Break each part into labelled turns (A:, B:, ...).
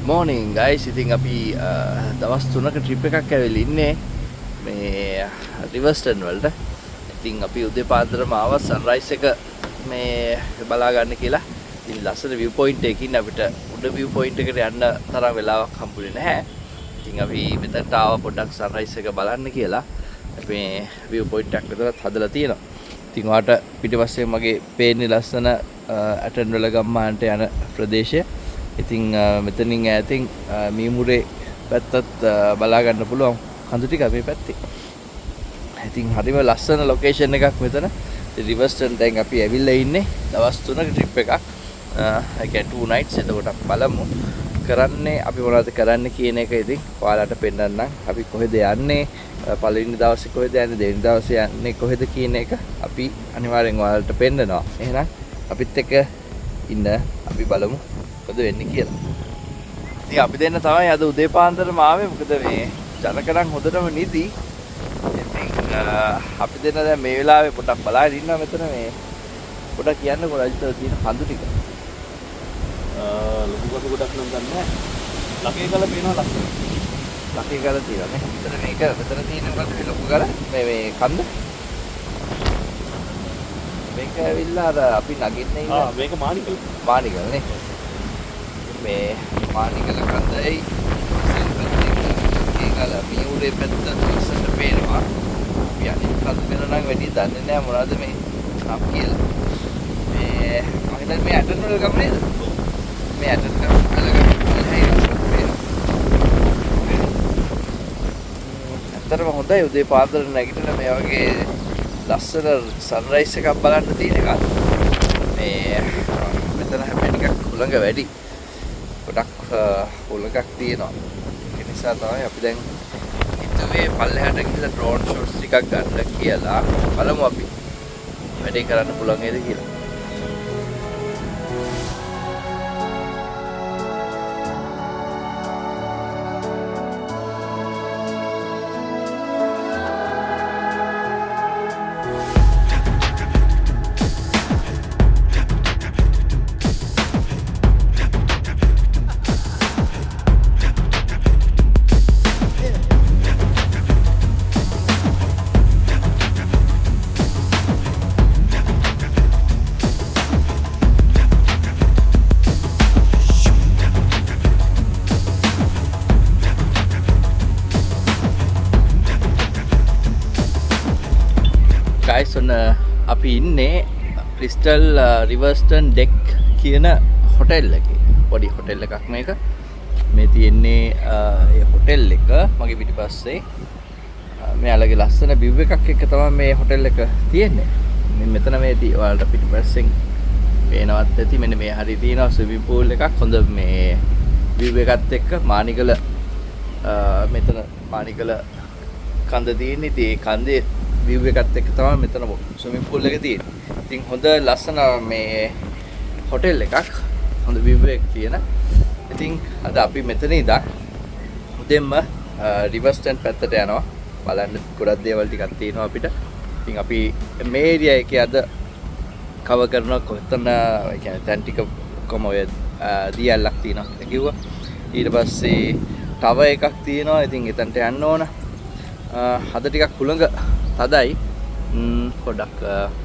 A: Morning guys, ඉතින් අපි දවස් 3ක ට්‍රිප් එකක් ඇවිල්ලා ඉන්නේ මේ රිවර්ස්ටන් වලට. ඉතින් අපි උදේ පාන්දරම ආවා සන්රයිස් එක මේ බලා ගන්න කියලා. ඉතින් ලස්සන view point එකකින් අපිට උඩ view point එකට යන්න තරම් වෙලාවක් හම්බුනේ නැහැ. ඉතින් අපි මෙතනට ආවා පොඩ්ඩක් සන්රයිස් එක බලන්න කියලා. අපි මේ view point එකක් විතරක් හදලා තියෙනවා. ඉතින් ඔයාලට පිටිපස්සේ මගේ පේන්නේ ලස්සන ඇටන්වල ගම්මානට යන ප්‍රදේශය. ඉතින් මෙතනින් ඈතින් මීමුරේ පැත්තත් බලා ගන්න පුළුවන් කඳු ටික මේ පැත්තේ. ඉතින් හරිම ලස්සන ලොකේෂන් එකක් මෙතන. රිවර්ස්ටන් දැන් අපි ඇවිල්ලා ඉන්නේ දවස් 3ක ට්‍රිප් එකක්. ඒ කියන්නේ 2 nights. එතකොට අපි බලමු කරන්නේ අපි මොනවද කරන්න කියන එක ඉතින් ඔයාලට පෙන්නන්නම්. අපි කොහෙද යන්නේ? පළවෙනි දවසේ කොහෙද යන්නේ? දෙවෙනි දවසේ යන්නේ කොහෙද කියන එක අපි අනිවාර්යෙන් ඔයාලට පෙන්නනවා. එහෙනම් අපිත් එක්ක ඉන්න අපි බලමු මොකද වෙන්නේ කියලා. ඉතින් අපි දෙන්න තමයි අද උදේ පාන්දරම ආවේ. මොකද මේ ජනකරන් හොඳටම නිදි. ඉතින් අපි දෙන්න දැන් මේ වෙලාවේ පොඩක් බලාගෙන ඉන්නවා මෙතන මේ පොඩක් කියන්නකෝ රජිතව තියෙන කඳු ටික.
B: ලොකු කොට ගොඩක් නම් ගන්න නැහැ. ලකේ ගල පේනවා ලස්සන.
A: ලකේ ගල තියෙනවා නේ. මෙතන මේක මෙතන තියෙන මොකක්ද ලොකු ගල මේ කන්ද. මේක ඇවිල්ලා අර අපි නගින්න ඉන්න.
B: මේක මානිකල.
A: මානිකල නේ. මේ මානිකල කන්දයි ඒකල මියුරේ පැත්ත ලස්සනට පේනවා. අපි අනිත් කන්ද වෙන නම් වැඩි දන්නේ නැහැ මොනවද මේ නම් කියලා. මේ මම මේ ඇටන් වල ගම නේද? මේ ඇටන් වල ඇත්තටම හොඳයි උදේ පාන්දර නැගිටින මේ වගේ ලස්සන සන්රයිස් එකක් බලන්න තියෙන එක. මේ මෙතන හැබැයි ටිකක් හුළඟ වැඩි. ගොඩක් හුළඟක් තියෙනවා. ඒ නිසා තමයි අපි දැන් හිතුවේ පල්ලෙහාට ගිහලා ඩ්‍රෝන් ෂොට්ස් ටිකක් ගන්න කියලා. බලමු අපි වැඩේ කරන්න පුළුවන් නේද කියලා. guys ඔන්න අපි ඉන්නේ ක්‍රිස්ටල් රිවර්ස්ටන් ඩෙක් කියන හොටෙල් එකේ. පොඩි හොටෙල් එකක් මේක. මේ තියෙන්නේ ඒ හොටෙල් එක මගේ පිටිපස්සේ. මෙයාලගේ ලස්සන view එකක් එක්ක තමයි මේ හොටෙල් එක තියෙන්නේ. මෙතන මේ ඔයාලට පිටිපස්සෙන් පේනවත් ඇති. මෙන්න මේ හරිය තියෙනවා ස්විමින් pool එකක්. හොඳ මේ view එකත් එක්ක මානිකල මෙතන මානිකල කන්ද තියෙන්නේ. ඉතින් ඒ කන්දේ view එකත් එක්ක තමයි මෙතන ස්විමින් pool එක තියෙන්නේ. ඉතින් හොඳ ලස්සන මේ හොටෙල් එකක්. හොඳ view එකක් තියෙන. ඉතින් අද අපි මෙතන ඉඳන් උදෙන්ම රිවර්ස්ටන් පැත්තට යනවා. බලන්න ගොඩක් දේවල් ටිකක් තියෙනවා අපිට. ඉතින් අපි මේ ඒරියා එකේ අද කවර් කරනවා කොතන ඒ කියන්නේ තැන් ටික කොම ඔය දියල්ලක් තියෙනවා කියලා කිව්වා. ඊට පස්සේ ටවර් එකක් තියෙනවා. ඉතින් එතනට යන්න ඕන. අද ටිකක් හුළඟ තදයි. පොඩක්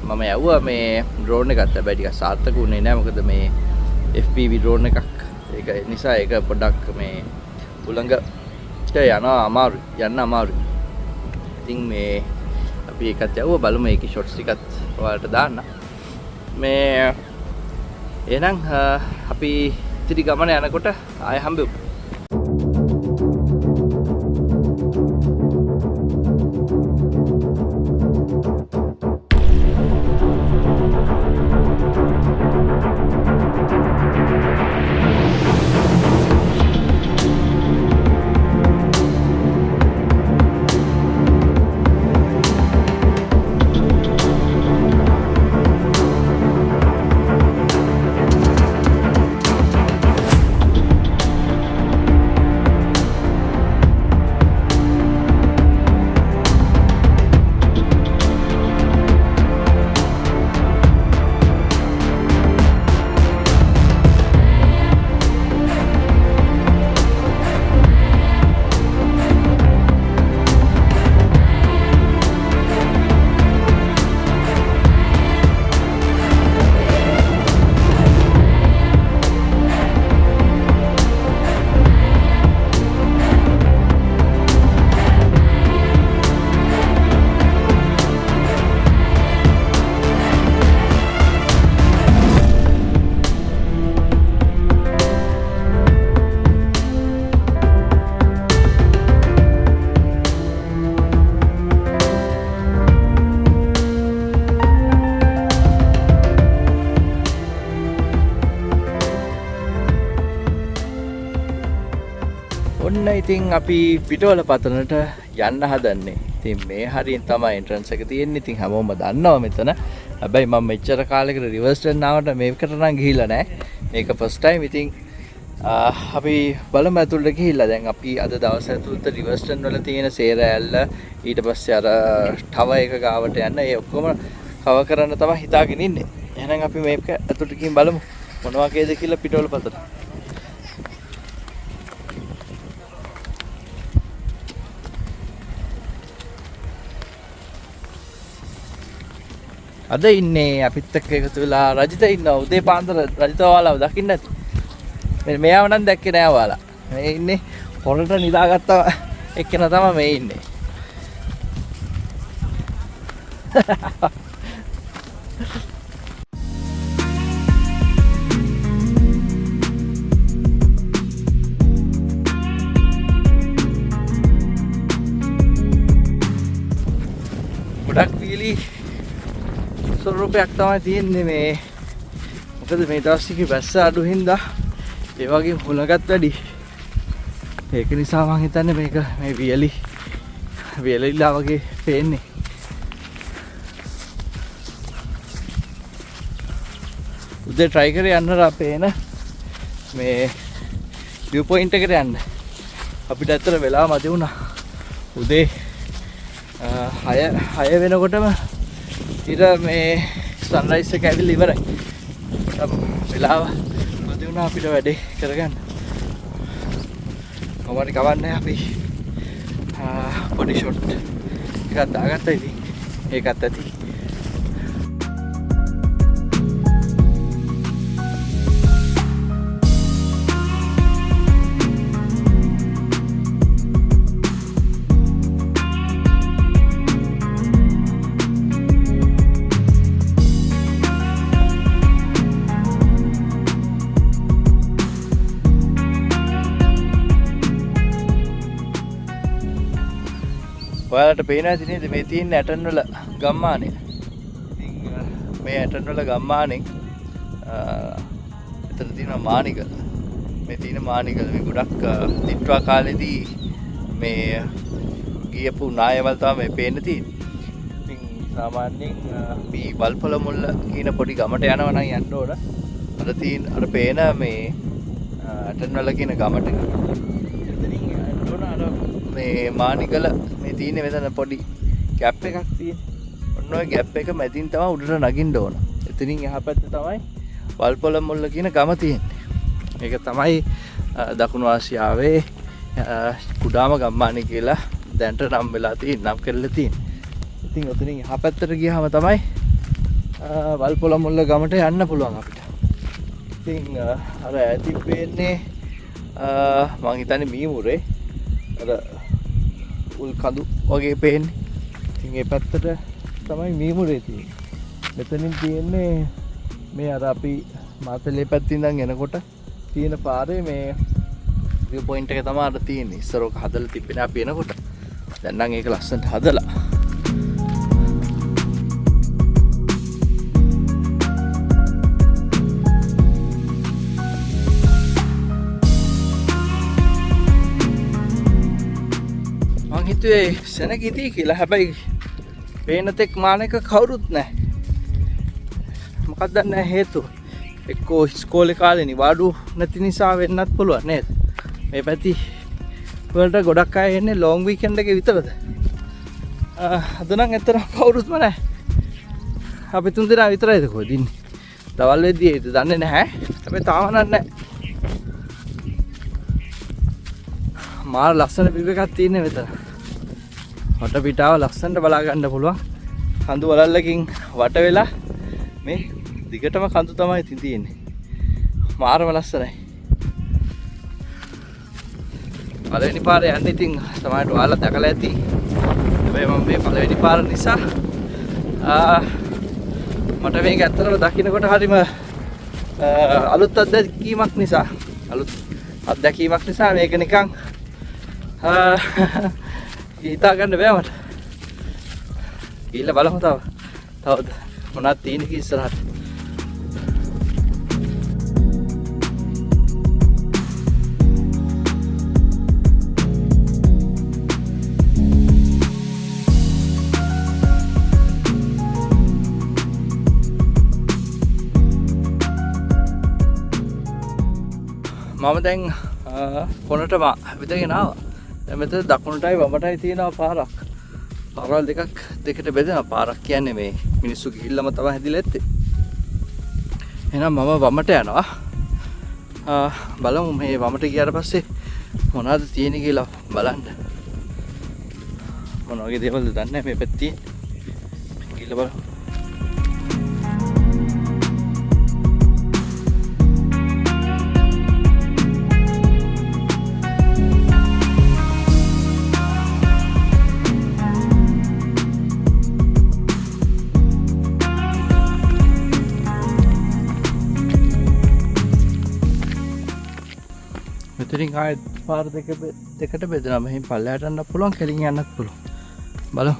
A: මම යවුවා මේ ඩ්‍රෝන් එකත්. හැබැයි ටිකක් සාර්ථක වුණේ නැහැ. මොකද මේ FPV ඩ්‍රෝන් එකක්. ඒක නිසා ඒක පොඩක් මේ හුළඟට යන්න අමාරුයි. ඉතින් මේ අපි ඒකත් යවුවා බලමු මේකේ ෂොට්ස් ටිකත් ඔයාලට දාන්න. මේ එහෙනම් අපි ඉතිරි ගමන යනකොට ආයෙ හම්බෙමු. ඔන්න ඉතින් අපි පිටවල පතනට යන්න හදන්නේ. ඉතින් මේ හරියෙන් තමයි එන්ට්‍රන්ස් එක තියෙන්නේ. ඉතින් හැමෝම දන්නවා මෙතන. හැබැයි මම මෙච්චර කාලෙකට රිවර්ස් ටර්න් ආවට මේකට නම් ගිහිල්ලා නැහැ. මේක ෆස්ට් ටයිම්. ඉතින් අපි බලමු ඇතුළට ගිහිල්ලා. දැන් අපි අද දවස් ඇතුළත රිවර්ස් ටර්න් වල තියෙන සේරෑල්ල ඊට පස්සේ අර ටවර් එක ගාවට යන්න ඒ ඔක්කොම කවර් කරන්න තමයි හිතාගෙන ඉන්නේ. එහෙනම් අපි මේක ඇතුළට ගිහින් බලමු මොනවා වගේද කියලා පිටවල පතට. අද ඉන්නේ අපිත් එක්ක එකතු වෙලා රජිත ඉන්නවා. උදේ පාන්දර රජිත ඔයාලව දකින්න ඇති. මෙයාව නම් දැක්කේ නෑ ඔයාලා. මේ ඉන්නේ හොරට නිදාගත්ත එක්කෙනා තමයි මේ ඉන්නේ. ගොඩක් වීලි ස්වරූපයක් තමයි තියෙන්නේ මේ. මොකද මේ දවස් ටිකේ වැස්ස අඩු හින්දා ඒ වගේ හුලඟත් වැඩි. ඒක නිසා මම හිතන්නේ මේක මේ වියලිලා වගේ පේන්නේ. උදේ try කරේ යන්න අපේන මේ view point එකට යන්න. අපිට ඇත්තට වෙලාව මදි වුණා. උදේ 6 වෙනකොටම ඉර මේ සන්රයිස් එක ඇවිල්ලා ඉවරයි. වෙලාව මදි වුණා අපිට වැඩේ කරගන්න. කොහොමද කවන්නේ අපි බොඩි ෂොට් එකක් දාගත්තා. ඉතින් ඒකත් ඇති. ඔයාලට පේනවා නේද මේ තියෙන ඇටන් වල ගම්මානය. ඉතින් මේ ඇටන් වල ගම්මානෙන් එතන තියෙනවා මානිකල. මේ තියෙන මානිකල මේ ගොඩක් තිට්වා කාලේදී මේ ගියපු නායවල් තමයි මේ පේන්න තියෙන්නේ. ඉතින් සාමාන්‍යයෙන් අපි වල්පොල මුල්ල කියන පොඩි ගමට යනවා නම් යන්න ඕන. අර පේන මේ ඇටන් වල කියන ගමට එතනින් යන්න ඕන. අර මේ මානිකල මේ තියෙන්නේ මෙතන පොඩි ගැප් එකක් තියෙන්නේ. ඔන්න ඔය ගැප් එක මැදින් තමයි උඩට නගින්න ඕන. එතනින් එහා පැත්තේ තමයි වල්පොල මුල්ල කියන ගම තියෙන්නේ. මේක තමයි දකුණු ආසියාවේ කුඩාම ගම්මානය කියලා දැනට නම් වෙලා නම් කරලා තියෙන්නේ. ඉතින් ඔතනින් එහා පැත්තට ගියාම තමයි වල්පොල මුල්ල ගමට යන්න පුළුවන් අපිට. ඉතින් අර ඇති පේන්නේ මං හිතන්නේ මීමුරේ අර උල් කඳු වගේ පේන්නේ. ඉතින් ඒ පැත්තට තමයි මීමුරේ තියෙන්නේ. මෙතනින් තියෙන්නේ මේ අර අපි මාතලේ පැත්තෙන් ඉඳන් එනකොට තියෙන පාරේ මේ view point එක තමයි අර තියෙන්නේ. ඉස්සර ඔක හදලා තිබෙන අපි එනකොට. දැන් නම් ඒක ලස්සනට හදලා. හිතුවේ සෙනග ඉදී කියලා. හැබැයි පේන තෙක් මානක කවුරුත් නැහැ. මොකක්ද නැහැ හේතුව. එක්කෝ ඉස්කෝලේ කාලේ නිවාඩු නැති නිසා වෙන්නත් පුළුවන් නේද? මේ පැති වලට ගොඩක් අය එන්නේ ලොන් වීකෙන්ඩ් එකේ විතරද? අද නම් ඇත්තටම කවුරුත්ම නැහැ. අපි තුන් දෙනා විතරයිද කොහෙද ඉන්නේ? දවල් වෙද්දී ඒද දන්නේ නැහැ. හැබැයි තාම නැහැ. මාර ලස්සන view එකක් තියෙන්නේ මෙතන. වට පිටාව ලස්සනට බලා ගන්න පුළුවන්. කඳු වලල්ලකින් වට වෙලා මේ දිගටම කඳු තමයි තියෙන්නේ. මාරම ලස්සනයි. පළවෙනි පාරේ යන්නේ ඉතින් සමහරට ඔයාලා දැකලා ඇති. හැබැයි මම මේ පළවෙනි පාර නිසා මට මේක ඇත්තටම දකින්නකොට හරිම අලුත් අත්දැකීමක් නිසා මේක නිකන් හිතා ගන්න බෑ මට. ගිහිල්ලා බලමු තවද මොනවද තියෙන්නේ ඉස්සරහට. මම දැන් කොනට විදගෙන ආවා. දැන් මෙතන දකුණටයි වමටයි තියෙනවා පාරක්. පාරවල් දෙකට බෙදෙනවා. පාරක් කියන්නේ මේ මිනිස්සු ගිහිල්ලාම තමයි හැදිලා ඇත්තේ. එහෙනම් මම වමට යනවා. බලමු මේ වමට ගියාට පස්සේ මොනවද තියෙන්නේ කියලා බලන්න. මොන වගේ දේවල්ද දන්නේ නැහැ මේ පැත්තේ. ගිහලා බලමු. මෙතනින් ආයෙත් පාර දෙකට බෙදෙනවා. මෙහෙන් පල්ලයට යන්නත් පුළුවන්, කෙලින් යන්නත් පුළුවන්. බලමු.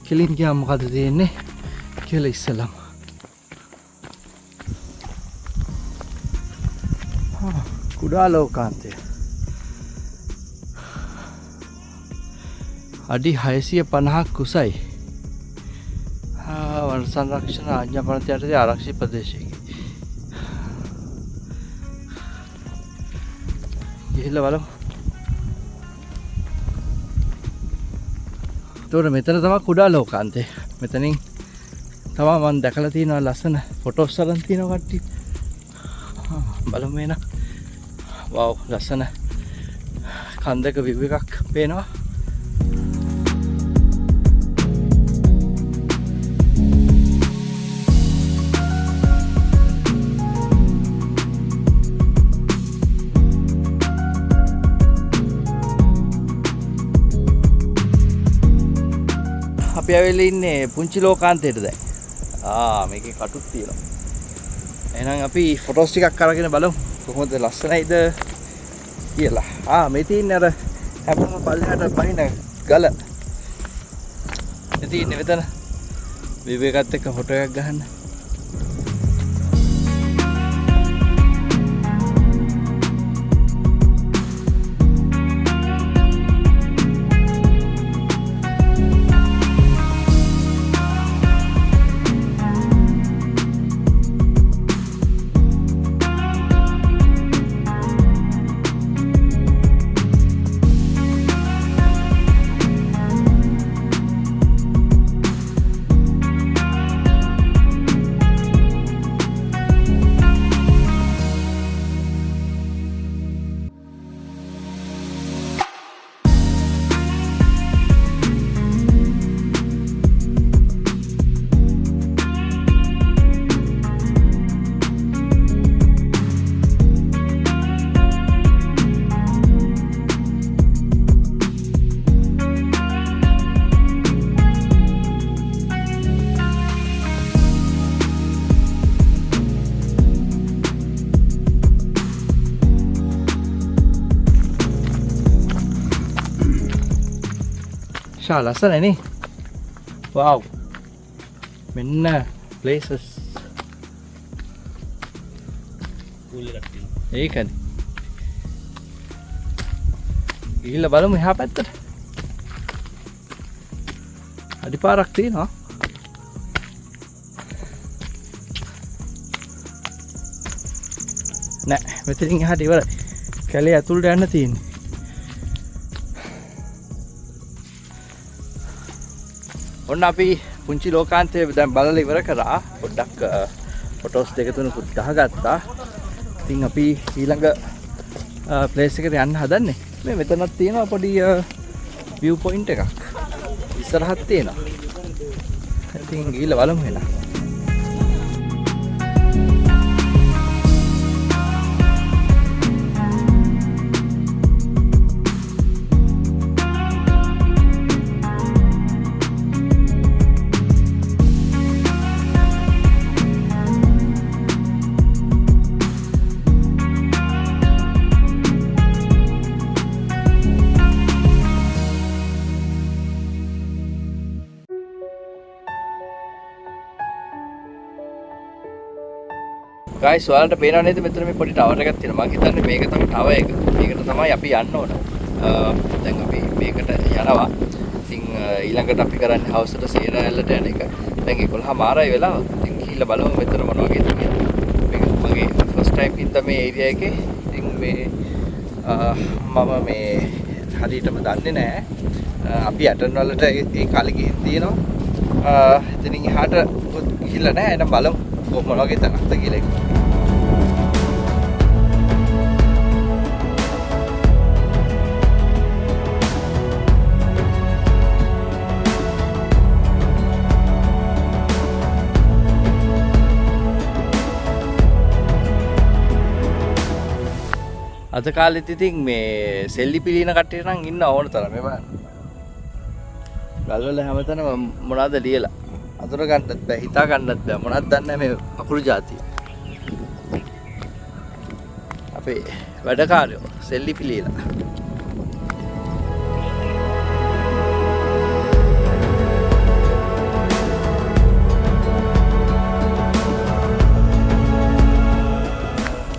A: කෙලින් ගියාම මොකද තියෙන්නේ කියලා ඉස්සෙල්ලාම. කුඩා ලෝකාන්තය. අඩි 650ක් කුසයි. වන සංරක්ෂණ ආඥා පනත යටතේ ආරක්ෂිත ප්‍රදේශයකි. ගිහිල්ලා බලමු. ඒතකොට මෙතන තමයි කුඩා ලෝකාන්තේ. මෙතනින් තමයි මම දැකලා තියෙනවා ලස්සන ෆොටෝස් අරන් තියෙනවා කට්ටිය. බලමු එන. වව් ලස්සන කන්දක view එකක් පේනවා. අපි ආවෙලා ඉන්නේ පුංචි ලෝකාන්තයට දැන්. මේකේ කටුත් තියෙනවා. එහෙනම් අපි ෆොටෝස් ටිකක් අරගෙන බලමු කොහොමද ලස්සනයිද කියලා. මේ තියෙන්නේ අර හැමෝම පල්ලෙහාට පහින ගල. මේ තියෙන්නේ මෙතන විවේකත් එක්ක ෆොටෝ එකක් ගහන්න. ලස්සනයි නේ. wow මෙන්න places ඒකනේ. ගිහිල්ලා බලමු එහා පැත්තට. අඩිපාරක් තියෙනවා. නෑ මෙතනින් එහාට ඉවරයි. කැලේ ඇතුළට යන්න තියෙන්නේ. ඔන්න අපි පුංචි ලෝකාන්තය දැන් බලලා ඉවර කරා. පොඩ්ඩක් ෆොටෝස් දෙක තුනකුත් ගහගත්තා. ඉතින් අපි ඊළඟ ප්ලේස් එකට යන්න හදන්නේ. මේ මෙතනක් තියෙනවා පොඩි view point එකක්. ඉස්සරහත් තියෙනවා. ඉතින් ගිහලා බලමු එහෙනම්. guys ඔයාලට පේනව නේද මෙතන මේ පොඩි ටවර් එකක් තියෙනවා. මම හිතන්නේ මේක තමයි ටවර් එක. මේකට තමයි අපි යන්න ඕන. දැන් අපි මේකට යනවා. ඉතින් ඊළඟට අපි කරන්නේ හවුස් එකට සේනායල්ලට යන එක. දැන් 11:00 වෙලාව. ඉතින් ගිහිල්ලා බලමු මෙතන මොන වගේද කියලා. මේක මගේ ෆස්ට් ටයිම් ඉඳන් මේ ඒරියා එකේ. ඉතින් මේ මම මේ හරියටම දන්නේ නැහැ. අපි ඇටන් වලට ඒ කාලේ ගිහින් තියෙනවා. එතනින් එහාට ගිහිල්ලා නැහැ. එහෙනම් බලමු කොහොම වගේ තැනක්ද කියලා. අද කාලෙත් ඉතින් මේ සෙල්ලි පිළින කට්ටිය නම් ඉන්න ඕන තරම් මේ බලන්න. ගල්වල හැමතැනම මොනවද ලියලා. අතර ගන්නත් බෑ, හිතා ගන්නත් බෑ. මොනවද දන්නේ මේ අකුරු જાතිය. අපේ වැඩකාරයෝ සෙල්ලි පිළිලා.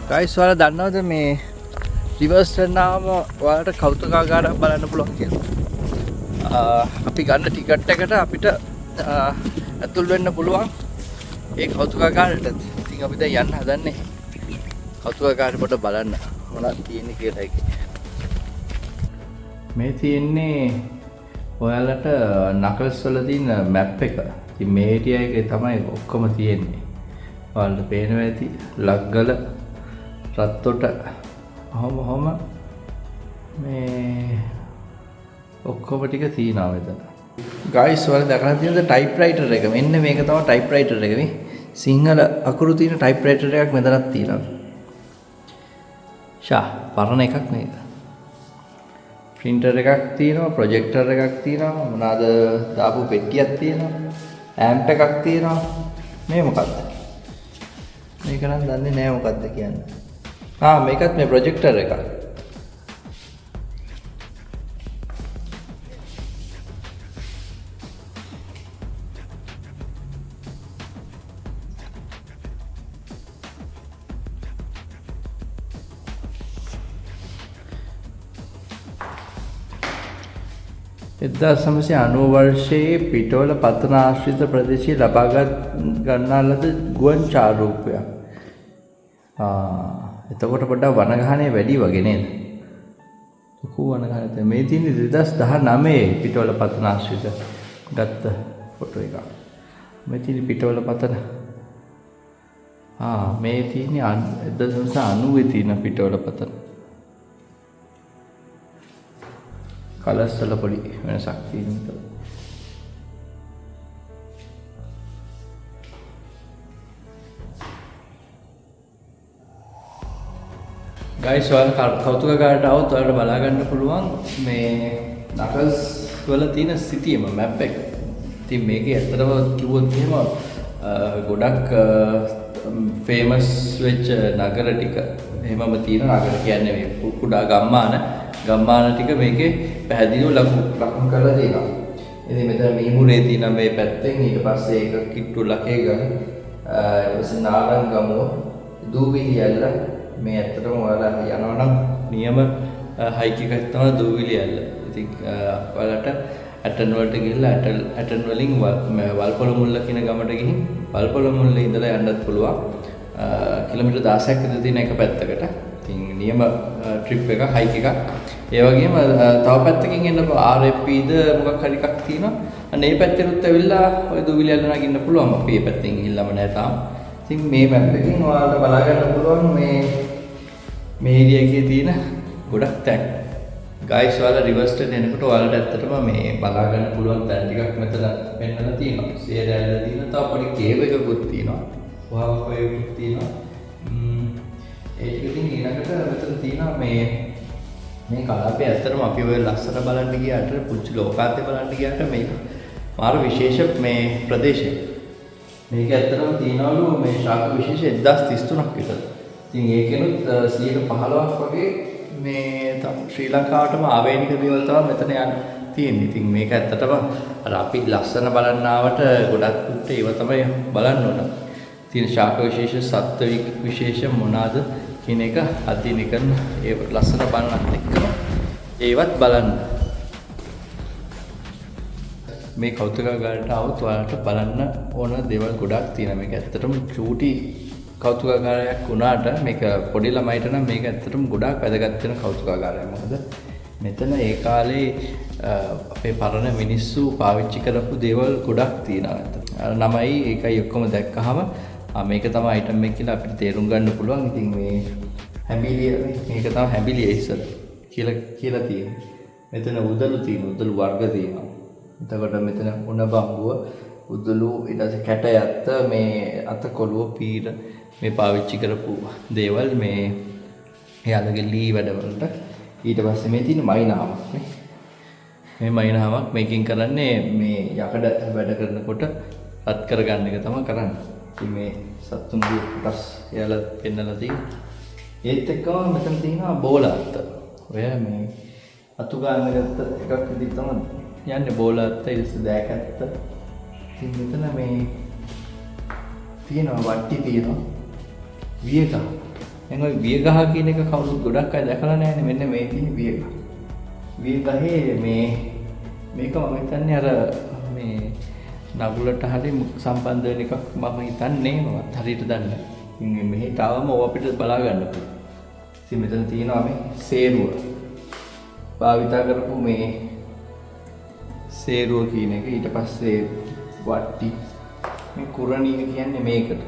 A: guys ඔයාලා දන්නවද මේ රිවර්ස් කරනාම ඔයාලට කෞතුකාගාරයක් බලන්න පුළුවන් කියලා. අපි ගන්න ටිකට් එකට අපිට ඇතුල් වෙන්න පුළුවන් ඒ කෞතුකාගාරයට. ඉතින් අපි දැන් යන්න හදන්නේ කෞතුකාගාරෙ පොඩ බලන්න මොනවද තියෙන්නේ කියලා එකේ. මේ තියෙන්නේ ඔයාලට නකල්ස් වල තියෙන මැප් එක. ඉතින් මේ ඒරියා එකේ තමයි ඔක්කොම තියෙන්නේ. ඔයාලට පේනවා ඇති ලග්ගල රත්තොට ඔහොම මේ ඔක්කොම ටික තියෙනවා මෙතන. guys ඔයාලා දැකලා තියෙනද ටයිප්‍රයිටර් එක? මෙන්න මේක තමයි ටයිප්‍රයිටර් එක. මේ සිංහල අකුරු තියෙන ටයිප්‍රයිටර් එකක් මෙතනක් තියෙනවා. පරණ එකක් නේද? printer එකක් තියෙනවා, ප්‍රොජෙක්ටර් එකක් තියෙනවා, මොනවාද දාපු පෙට්ටියක් තියෙනවා, ඇම්ප් එකක් තියෙනවා. මේ මොකක්ද? මේක නම් දන්නේ නැහැ මොකක්ද කියන්නේ. මේකත් මේ ප්‍රොජෙක්ටර් එකක්. වර්ෂයේ පිටවල පතන ආශ්‍රිත ප්‍රදේශයේ ලබාගත් ගන්නා ලද ගුවන් චාරූපයක්. එතකොට පොඩ්ඩක් වනගහනේ වැඩි වගේ නේද? ලොකු වනගහනක්. මේ තියෙන්නේ 2019 පිටවල පතන ආශ්‍රිත ගත්ත ෆොටෝ එකක්. මේ තියෙන්නේ පිටවල පතන. මේ තියෙන්නේ 1990 තියෙන පිටවල පතන. කලර්ස් වල පොඩි වෙනසක් තියෙනවා. guys ඔයාලා කෞතුකාගාරයට આવොත් ඔයාලට බලා ගන්න පුළුවන් මේ නකල්ස් වල තියෙන සිටියම මැප් එක. ඉතින් මේකේ ඇත්තටම කිව්වොත් එහෙම ගොඩක් ෆේමස් වෙච්ච නගර ටික එහෙමම තියෙන නගර කියන්නේ මේ කුඩා ගම්මාන ටික මේකේ පැහැදිලිව ලකුණු කරලා තියෙනවා. ඉතින් මෙතන මීමුරේ තියෙන මේ පැත්තෙන් ඊට පස්සේ ඒක කිට්ටු ලකේගම ඊට පස්සේ නාරංගමුව දූවිලි ඇල්ල මේ ඇත්තටම ඔයාලා යනවා නම් නියම හයික් එකක් තමයි දූවිලි ඇල්ල. ඉතින් ඔයාලට ඇටන් වලට ගිහිල්ලා ඇටන් වලින් වල්පොළ මුල්ල කියන ගමට ගිහින් වල්පොළ මුල්ලේ ඉඳලා යන්නත් පුළුවන්. කිලෝමීටර් 16ක් විතර තියෙන එක පැත්තකට. ඉතින් නියම ට්‍රිප් එක හයික් එකක්. ඒ වගේම තව පැත්තකින් එන්න RFPද මොකක් හරි එකක් තියෙනවා. අන්න ඒ පැත්තෙත් ඇවිල්ලා ඔය දූවිලි ඇල්ල නගින්න පුළුවන්. අපි මේ පැත්තෙන් ගිහිල්ලාම නැහැ තාම. ඉතින් මේ මැප් එකෙන් ඔයාලට බලා ගන්න පුළුවන් මේ ඒරියා එකේ තියෙන ගොඩක් තැන්. guys ඔයාලා රිවර්ස්ට එනකොට ඔයාලට ඇත්තටම මේ බලා ගන්න පුළුවන් තැන් ටිකක් මෙතන පෙන්නලා තියෙනවා. සේර ඇල්ල තියෙනවා. තව පොඩි කේව් එකකුත් තියෙනවා. වහවක එකකුත් තියෙනවා. ඒක ඉතින් ඊළඟට මෙතන තියෙනවා මේ කලාපය ඇත්තටම අපි ඔය ලස්සන බලන්න ගියාට පුංචි ලෝකාර්ථය බලන්න ගියාට මේක මාර විශේෂ මේ ප්‍රදේශයක්. මේක ඇත්තටම තියනවලු මේ ශාක විශේෂ 1033ක් විතර. ඉතින් ඒකෙනුත් 115ක් වගේ මේ ශ්‍රී ලංකාවටම ආවේනික දේවල් තමයි මෙතන තියෙන්නේ. ඉතින් මේක ඇත්තටම අර අපි ලස්සන බලන්න ආවට ගොඩක් උට ඒව තමයි බලන්න ඕන. තියෙන ශාක විශේෂ සත්ත්ව විශේෂ මොනවාද කියන එක අධ්‍යයනය කරන ඒ ලස්සන බලන්නත් එක්කම ඒවත් බලන්න. මේ කෞතුකාගාරයට આવොත් ඔයාලට බලන්න ඕන දේවල් ගොඩක් තියෙනවා. මේක ඇත්තටම චූටි කෞතුකාගාරයක් වුණාට මේක පොඩි ළමයිට නම් මේක ඇත්තටම ගොඩාක් වැදගත් වෙන කෞතුකාගාරයක්. මොකද මෙතන ඒ කාලේ අපේ පරණ මිනිස්සු පාවිච්චි කරපු දේවල් ගොඩක් තියෙනවා. නමයි ඒකයි ඔක්කොම දැක්කහම මේක තමයි අයිටම් එක කියලා අපිට තේරුම් ගන්න පුළුවන්. ඉතින් මේ හැඹිලිය මේක තමයි හැඹිලිය ඉස්සර කියලා තියෙන්නේ. මෙතන උදළු තියෙනවා, උදළු වර්ග තියෙනවා. එතකොට මෙතන උණ බම්බුව, උදළු, ඊට පස්සේ කැට යත්ත, මේ අත කොළුව, පීර මේ පාවිච්චි කරපු දේවල් මේ එයාලගේ ලී වැඩවලට. ඊට පස්සේ මේ තියෙන මයිනාවක් නේ. මේ මයිනාවක් මේකෙන් කරන්නේ මේ යකඩ වැඩ කරනකොට රත් කරගන්න එක තමයි කරන්නේ. ඉතින් මේ සත්තුන්ගේ කොටස් එයාලා පෙන්නලා තියෙනවා. ඒත් එක්කම මෙතන තියෙනවා බෝලාත්ත. ඔය මේ අතු ගන්න ගත්ත එකක් විදිහට තමයි යන්නේ බෝලාත්ත, ඊට දෑකත්ත. ඉතින් මෙතන මේ තියෙනවා වට්ටි තියෙනවා. වියගහ. දැන් ওই වියගහ කියන එක කවුරුත් ගොඩක් අය දැකලා නැහැ. මෙන්න මේ තියෙන වියගහ. වියගහේ මේක මම හිතන්නේ අර මේ නගුලට හරි සම්බන්ධ වෙන එකක් මම හිතන්නේ. මමත් හරියට දන්නේ නැහැ. ඉතින් මෙහෙට ආවම ඔය අපිට බලා ගන්න පුළුවන්. ඉතින් මෙතන තියෙනවා මේ සේරුව. භාවිතා කරපු මේ සේරුව කියන එක. ඊට පස්සේ වට්ටි. මේ කුරණිය කියන්නේ මේකට.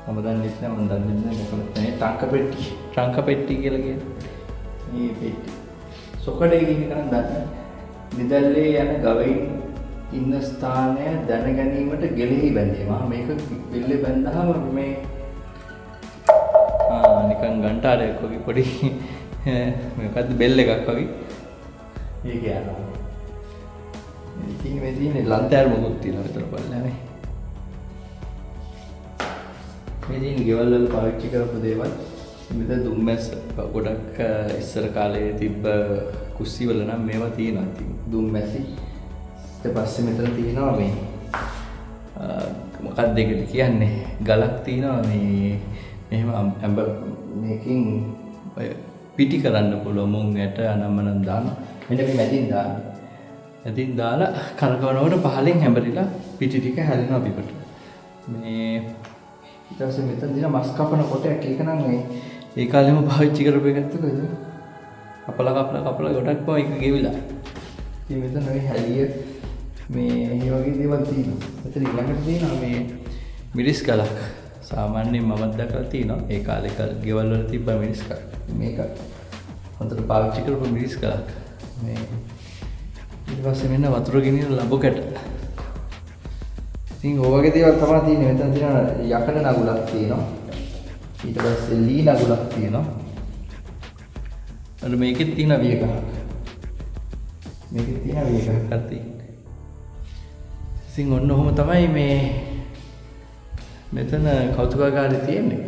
A: මම දන්නේ නැහැ, මම දන්නේ නැහැ මොකක්ද මේ ට්‍රංක පෙට්ටි කියලා කියන්නේ. මේ පෙට්ටි. සොකඩේ කියන එක නම් දන්නේ. නිදල්ලේ යන ගවයින් ඉන්න ස්ථානය දැන ගැනීමට ගෙලෙහි බැඳීම. මේක බෙල්ලේ බැඳහම මේ නිකන් ගන්ටාරයක් වගේ පොඩි මොකද්ද බෙල් එකක් වගේ ඒක යනවා. ඉතින් මේ තියෙන්නේ ලන්තෑර මොකුත් තියෙනවා විතර බලලා නේ. මේ තියෙන ගෙවල් වල පාවිච්චි කරපු දේවල්. මෙතන දුම්මැස්ස ගොඩක් ඉස්සර කාලේ තිබ්බ කුස්සි වල නම් මේවා තියෙනවා. ඉතින් දුම්මැසි. ඊට පස්සේ මෙතන තියෙනවා මේ මොකක්ද ඒකට කියන්නේ ගලක් තියෙනවා මේ මෙහෙම අඹ මේකෙන් ඔය පිටි කරන්න පුළුවන්. මුං ඇට අනම්මනම් දානවා. මෙන්න මේ මැදින් දානවා. මැදින් දාලා කරකවනකොට පහලෙන් හැඹරිලා පිටි ටික හැලෙනවා පිටට. මේ ඊට පස්සේ මෙතන දින මස් කපන කොටයක් ඒක නම් ඒ කාලෙම පාවිච්චි කරපු එකත් කොහෙද? කපලා ගොඩක් පොයි එක ගෙවිලා. ඉතින් මෙතන මේ හැලිය මේ වගේ දේවල් තියෙනවා. මෙතන ඊළඟට තියෙනවා මේ මිරිස් ගලක්. සාමාන්‍යයෙන් මමත් දැකලා තියෙනවා. ඒ කාලේ ගෙවල් වල තිබ්බ මිරිස් ගල. මේක හොඳට පාවිච්චි කරපු මිරිස් ගලක්. මේ ඊට පස්සේ මෙන්න වතුර ගෙනියන ලබු කැට. ඉතින් ඔය වගේ දේවල් තමයි තියෙන්නේ. මෙතන තියෙනවා යකඩ නගුලක් තියෙනවා. ඊට පස්සේ ලී නගුලක් තියෙනවා. අර මේකෙත් තියෙන වියගහක්. මේකෙත් තියෙන වියගහක් තියෙනවා. ඉතින් ඔන්න ඔහොම තමයි මේ මෙතන කෞතුකාගාරය තියෙන්නේ.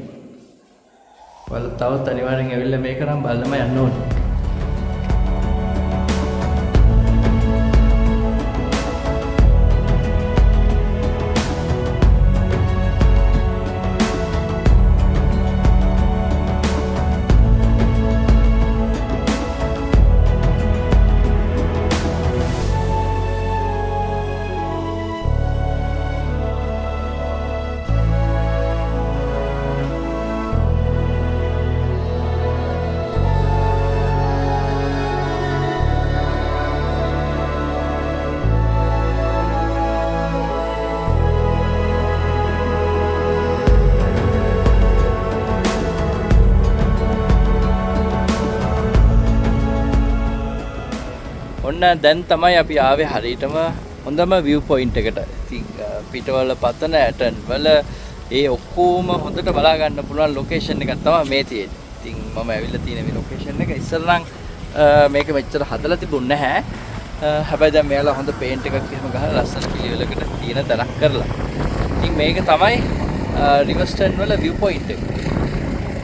A: ඔයාලා තවත් අනිවාර්යෙන් ඇවිල්ලා මේක නම් බලන්නම යන්න ඕනේ. ඔන්න දැන් තමයි අපි ආවේ හරියටම හොඳම view point එකට. ඉතින් පිටවල පතන ඇටන් වල ඒ ඔක්කොම හොඳට බලා ගන්න පුළුවන් ලොකේෂන් එකක් තමයි මේ තියෙන්නේ. ඉතින් මම ඇවිල්ලා තියෙන මේ ලොකේෂන් එක ඉස්සර නම් මේක මෙච්චර හදලා තිබුණේ නැහැ. හැබැයි දැන් මෙයාලා හොඳ පේන්ට් එකක් එහෙම ගහලා ලස්සන පිළිවෙලකට තියෙන තැනක් කරලා. ඉතින් මේක තමයි රිවර්ස්ටන් වල view point එක.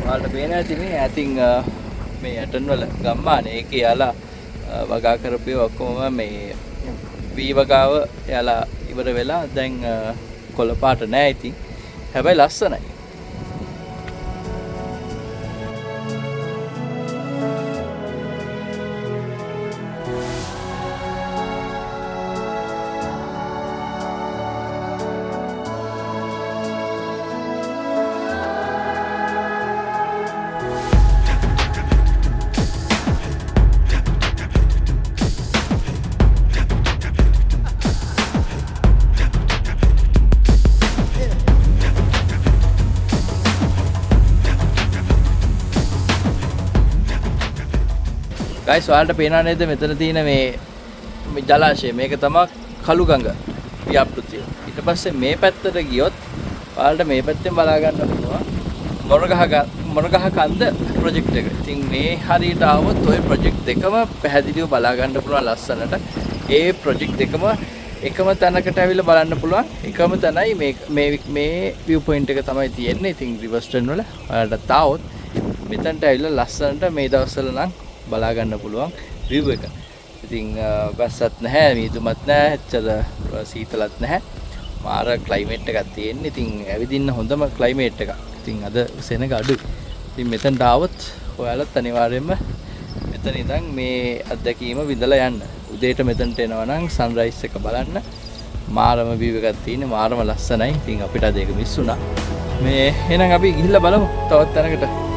A: ඔයාලට පේන ඇති මේ ඈතින් මේ ඇටන් වල ගම්මානේ ඒකේ යාලා වගා කරපු ඔක්කොම මේ වී වගාව එයාලා ඉවර වෙලා දැන් කොළ පාට නෑ. ඉතින් හැබැයි ලස්සනයි. ගයිස් ඔයාලට පේනවා නේද මෙතන තියෙන මේ ජලාශය මේක තමයි කළුගඟ ව්‍යාපෘතිය. ඊට පස්සේ මේ පැත්තට ගියොත් ඔයාලට මේ පැත්තෙන් බලා ගන්න පුළුවන් මොනගහ කන්ද ප්‍රොජෙක්ට් එක. ඉතින් මේ හරියට ආවොත් ওই ප්‍රොජෙක්ට් දෙකම පැහැදිලිව බලා ගන්න පුළුවන් ලස්සනට. ඒ ප්‍රොජෙක්ට් දෙකම එකම තැනකට ඇවිල්ලා බලන්න පුළුවන්. එකම තැනයි මේ view point එක තමයි තියෙන්නේ. ඉතින් රිවර්ස්ටර්න් වල ඔයාලට තාවොත් මෙතනට ඇවිල්ලා ලස්සනට මේ දවස්වල නම් බලා ගන්න පුළුවන් view එක. ඉතින් බස්සත් නැහැ, මීදුමත් නැහැ, එච්චර සීතලත් නැහැ. මාර ක්ලයිමේට් එකක් තියෙන්නේ. ඉතින් ඇවිදින්න හොඳම ක්ලයිමේට් එකක්. ඉතින් අද සෙනග අඩුයි. ඉතින් මෙතනට ආවොත් ඔයාලත් අනිවාර්යයෙන්ම මෙතන ඉඳන් මේ අත්දැකීම විඳලා යන්න. උදේට මෙතනට එනවා නම් සන්රයිස් එක බලන්න. මාරම view එකක් තියෙන්නේ. මාරම ලස්සනයි. ඉතින් අපිට අද ඒක මිස් වුණා. මේ එහෙනම් අපි ගිහිල්ලා බලමු තවත් තැනකට.